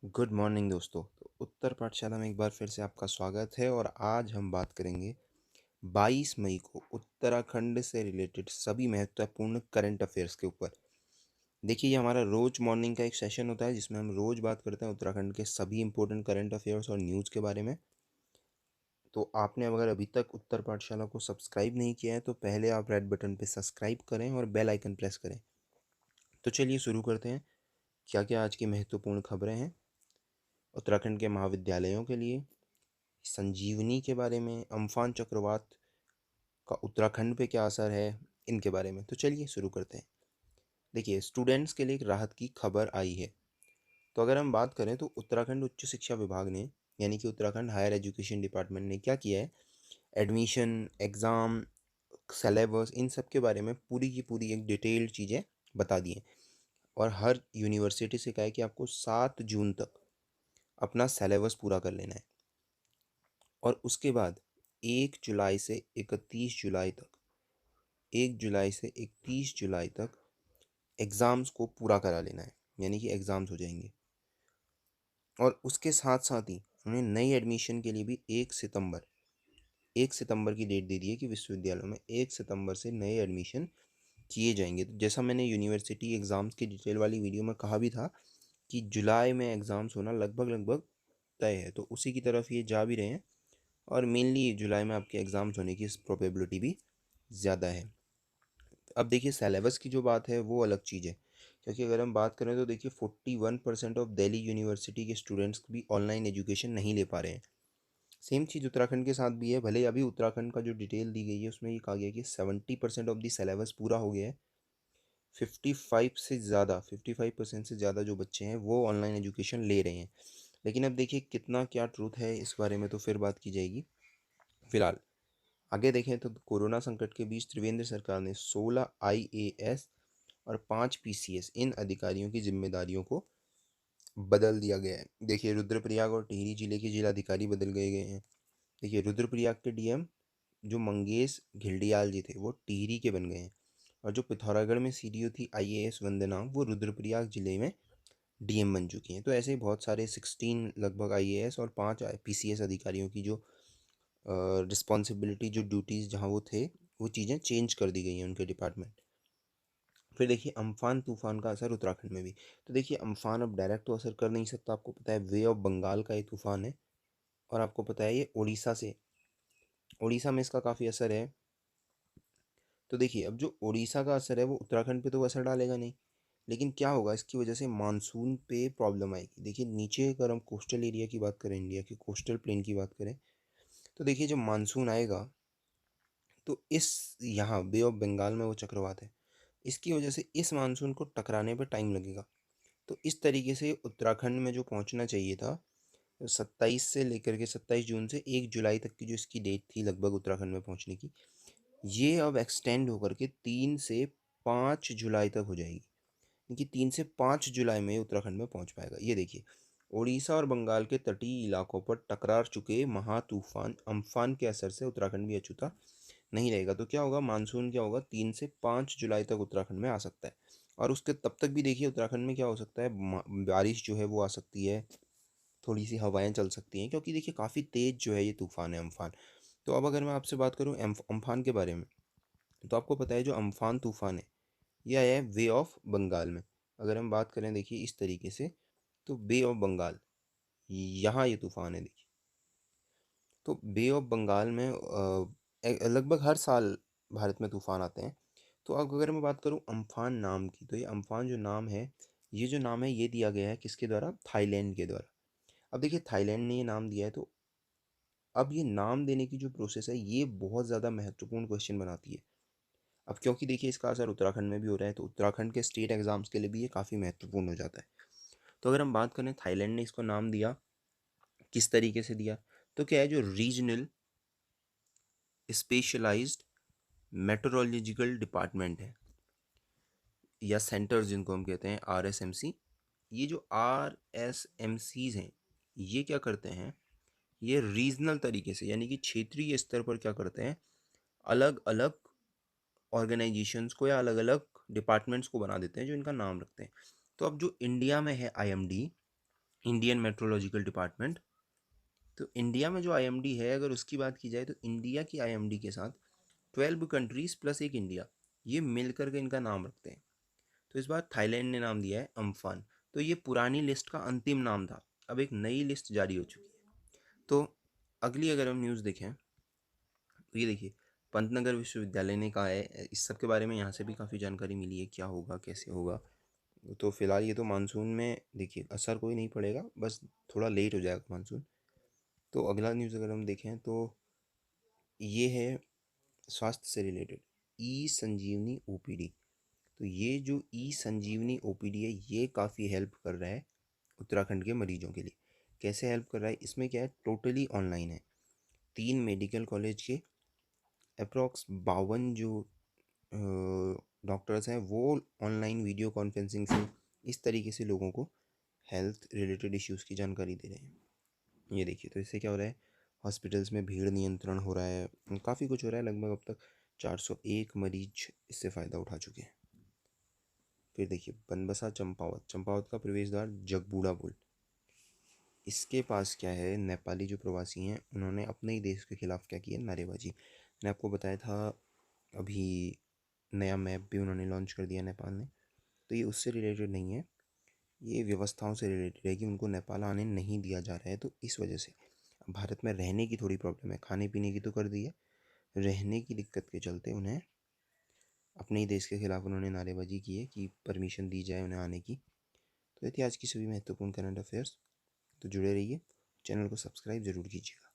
Good morning दोस्तों। तो उत्तर पाठशाला में एक बार फिर से आपका स्वागत है और आज हम बात करेंगे 22 मई को उत्तराखंड से रिलेटेड सभी महत्वपूर्ण करंट अफेयर्स के ऊपर। देखिए, ये हमारा रोज मॉर्निंग का एक सेशन होता है जिसमें हम रोज बात करते हैं उत्तराखंड के सभी इंपॉर्टेंट करंट अफेयर्स और न्यूज़ के बारे में। तो आपने अगर अभी तक उत्तर पाठशाला को सब्सक्राइब नहीं किया है तो पहले आप रेड बटन पे सब्सक्राइब करें और बेल आइकन प्रेस करें। तो चलिए शुरू करते हैं। क्या क्या आज की महत्वपूर्ण खबरें हैं उत्तराखंड के महाविद्यालयों के लिए, संजीवनी के बारे में, अम्फान चक्रवात का उत्तराखंड पे क्या असर है, इनके बारे में। तो चलिए शुरू करते हैं। देखिए, स्टूडेंट्स के लिए एक राहत की खबर आई है। तो अगर हम बात करें तो उत्तराखंड उच्च शिक्षा विभाग ने यानी कि उत्तराखंड हायर एजुकेशन डिपार्टमेंट ने क्या किया है, एडमिशन, एग्ज़ाम, सिलेबस, इन सब के बारे में पूरी की पूरी एक डिटेल्ड चीज़ें बता दी हैं। और हर यूनिवर्सिटी से कहा है कि आपको 7 जून तक अपना सिलेबस पूरा कर लेना है और उसके बाद 1 जुलाई से 31 जुलाई तक 1 जुलाई से 31 जुलाई तक एग्ज़ाम्स को पूरा करा लेना है, यानी कि एग्ज़ाम्स हो जाएंगे। और उसके साथ साथ ही उन्होंने नई एडमिशन के लिए भी 1 सितंबर की डेट दे दी है कि विश्वविद्यालयों में 1 सितंबर से नए एडमिशन किए जाएंगे। तो जैसा मैंने यूनिवर्सिटी एग्ज़ाम्स की डिटेल वाली वीडियो में कहा भी था कि जुलाई में एग्ज़ाम्स होना लगभग लगभग तय है, तो उसी की तरफ ये जा भी रहे हैं। और मेनली जुलाई में आपके एग्ज़ाम्स होने की प्रोबेबिलिटी भी ज़्यादा है। अब देखिए, सिलेबस की जो बात है वो अलग चीज़ है, क्योंकि अगर हम बात करें तो देखिए 41% ऑफ दिल्ली यूनिवर्सिटी के स्टूडेंट्स भी ऑनलाइन एजुकेशन नहीं ले पा रहे हैं। सेम चीज़ उत्तराखंड के साथ भी है। भले ही अभी उत्तराखंड का जो डिटेल दी गई है उसमें ये कहा गया है कि 70% ऑफ द सिलेबस पूरा हो गया है। 55% से ज़्यादा जो बच्चे हैं वो ऑनलाइन एजुकेशन ले रहे हैं। लेकिन अब देखिए कितना क्या ट्रूथ है इस बारे में तो फिर बात की जाएगी। फिलहाल आगे देखें तो कोरोना संकट के बीच त्रिवेंद्र सरकार ने 16 आईएएस और 5 पीसीएस इन अधिकारियों की जिम्मेदारियों को बदल दिया गया है। देखिए, रुद्रप्रयाग और टिहरी जिले के जिलाधिकारी बदल गए हैं। देखिए, रुद्रप्रयाग के डीएम जो मंगेश घिल्डियाल जी थे वो टिहरी के बन गए हैं। और जो पिथौरागढ़ में सीडीओ थी आईएएस वंदना, वो रुद्रप्रयाग जिले में डीएम बन चुकी हैं। तो ऐसे ही बहुत सारे 16 लगभग आईएएस और 5 पीसीएस अधिकारियों की जो रिस्पॉन्सिबिलिटी, जो ड्यूटीज़ जहाँ वो थे, वो चीज़ें चेंज कर दी गई हैं उनके डिपार्टमेंट। फिर देखिए, अम्फान तूफान का असर उत्तराखंड में भी। तो देखिए, अम्फान अब डायरेक्ट तो असर कर नहीं सकता, आपको पता है वे ऑफ बंगाल का ये तूफान है। और आपको पता है ये उड़ीसा में इसका काफ़ी असर है। तो देखिए, अब जो उड़ीसा का असर है वो उत्तराखंड पे तो असर डालेगा नहीं, लेकिन क्या होगा, इसकी वजह से मानसून पे प्रॉब्लम आएगी। देखिए नीचे अगर हम कोस्टल एरिया की बात करें, इंडिया के कोस्टल प्लेन की बात करें, तो देखिए जब मानसून आएगा तो इस यहाँ बे ऑफ बंगाल में वो चक्रवात है, इसकी वजह से इस मानसून को टकराने पर टाइम लगेगा। तो इस तरीके से उत्तराखंड में जो पहुंचना चाहिए था 27 जून से 1 जुलाई तक की जो इसकी डेट थी लगभग उत्तराखंड में पहुंचने की, ये अब एक्सटेंड होकर के 3 से 5 जुलाई तक हो जाएगी। क्योंकि 3 से 5 जुलाई में उत्तराखंड में पहुंच पाएगा। ये देखिए, उड़ीसा और बंगाल के तटीय इलाकों पर टकरा चुके महा तूफान अम्फान के असर से उत्तराखंड भी अछूता नहीं रहेगा। तो क्या होगा, मानसून क्या होगा, 3 से 5 जुलाई तक उत्तराखंड में आ सकता है। और उसके तब तक भी देखिए उत्तराखंड में क्या हो सकता है, बारिश जो है वो आ सकती है, थोड़ी सी हवाएं चल सकती हैं, क्योंकि देखिए काफ़ी तेज़ जो है ये तूफान है अम्फान। तो अब अगर मैं आपसे बात करूँ अम्फान के बारे में, तो आपको पता है जो अम्फान तूफान है ये आया है वे ऑफ बंगाल में। अगर हम बात करें देखिए इस तरीके से, तो बे ऑफ बंगाल, यहाँ ये तूफान है देखिए। तो बे ऑफ बंगाल में लगभग हर साल भारत में तूफान आते हैं। तो अब अगर मैं बात करूँ अम्फान नाम की, तो ये अम्फान जो नाम है, ये जो नाम है ये दिया गया है किसके द्वारा, थाईलैंड के द्वारा। अब देखिए थाईलैंड ने ये नाम दिया है, तो अब ये नाम देने की जो प्रोसेस है ये बहुत ज़्यादा महत्वपूर्ण क्वेश्चन बनाती है। अब क्योंकि देखिए इसका असर उत्तराखंड में भी हो रहा है, तो उत्तराखंड के स्टेट एग्जाम्स के लिए भी ये काफ़ी महत्वपूर्ण हो जाता है। तो अगर हम बात करें थाईलैंड ने इसको नाम दिया, किस तरीके से दिया, तो क्या है, जो रीजनल स्पेशलाइज्ड मेट्रोलॉजिकल डिपार्टमेंट है या सेंटर्स जिनको हम कहते हैं आरएसएमसी, ये जो आरएसएमसीज हैं ये क्या करते हैं, ये रीजनल तरीके से यानी कि क्षेत्रीय स्तर पर क्या करते हैं, अलग अलग ऑर्गेनाइजेशंस को या अलग अलग डिपार्टमेंट्स को बना देते हैं जो इनका नाम रखते हैं। तो अब जो इंडिया में है आईएमडी, इंडियन मेट्रोलॉजिकल डिपार्टमेंट। तो इंडिया में जो आईएमडी है, अगर उसकी बात की जाए तो इंडिया की आईएमडी के साथ 12 कंट्रीज प्लस एक इंडिया, ये मिलकर के इनका नाम रखते हैं। तो इस बार थाईलैंड ने नाम दिया है अम्फान। तो ये पुरानी लिस्ट का अंतिम नाम था, अब एक नई लिस्ट जारी हो चुकी है। तो अगली अगर हम न्यूज़ देखें तो ये देखिए, पंतनगर विश्वविद्यालय ने कहा है, इस सब के बारे में यहाँ से भी काफ़ी जानकारी मिली है, क्या होगा कैसे होगा। तो फिलहाल ये तो मानसून में देखिए असर कोई नहीं पड़ेगा, बस थोड़ा लेट हो जाएगा मानसून। तो अगला न्यूज़ अगर हम देखें तो ये है स्वास्थ्य से रिलेटेड, ई संजीवनी ओपीडी। तो ये जो ई संजीवनी ओपीडी है, ये काफ़ी हेल्प कर रहा है उत्तराखंड के मरीजों के लिए। कैसे हेल्प कर रहा है, इसमें क्या है, टोटली ऑनलाइन है। 3 मेडिकल कॉलेज के अप्रॉक्स 52 जो डॉक्टर्स हैं, वो ऑनलाइन वीडियो कॉन्फ्रेंसिंग से इस तरीके से लोगों को हेल्थ रिलेटेड इश्यूज़ की जानकारी दे रहे हैं। ये देखिए, तो इससे क्या हो रहा है, हॉस्पिटल्स में भीड़ नियंत्रण हो रहा है, काफ़ी कुछ हो रहा है। लगभग अब तक 401 मरीज इससे फ़ायदा उठा चुके हैं। फिर देखिए, बनबसा चंपावत, चंपावत का प्रवेश द्वार जगबूढ़ा पुल, इसके पास क्या है, नेपाली जो प्रवासी हैं उन्होंने अपने ही देश के खिलाफ क्या किया, नारेबाजी। मैंने आपको बताया था अभी, नया मैप भी उन्होंने लॉन्च कर दिया नेपाल ने। तो ये उससे रिलेटेड नहीं है, ये व्यवस्थाओं से रिलेटेड है कि उनको नेपाल आने नहीं दिया जा रहा है। तो इस वजह से भारत में रहने की थोड़ी प्रॉब्लम है, खाने पीने की तो कर दी है, रहने की दिक्कत के चलते उन्हें अपने ही देश के खिलाफ उन्होंने नारेबाजी की है कि परमिशन दी जाए उन्हें आने की। तो ये थी आज की सभी महत्वपूर्ण करंट अफेयर्स। तो जुड़े रहिए, चैनल को सब्सक्राइब ज़रूर कीजिएगा।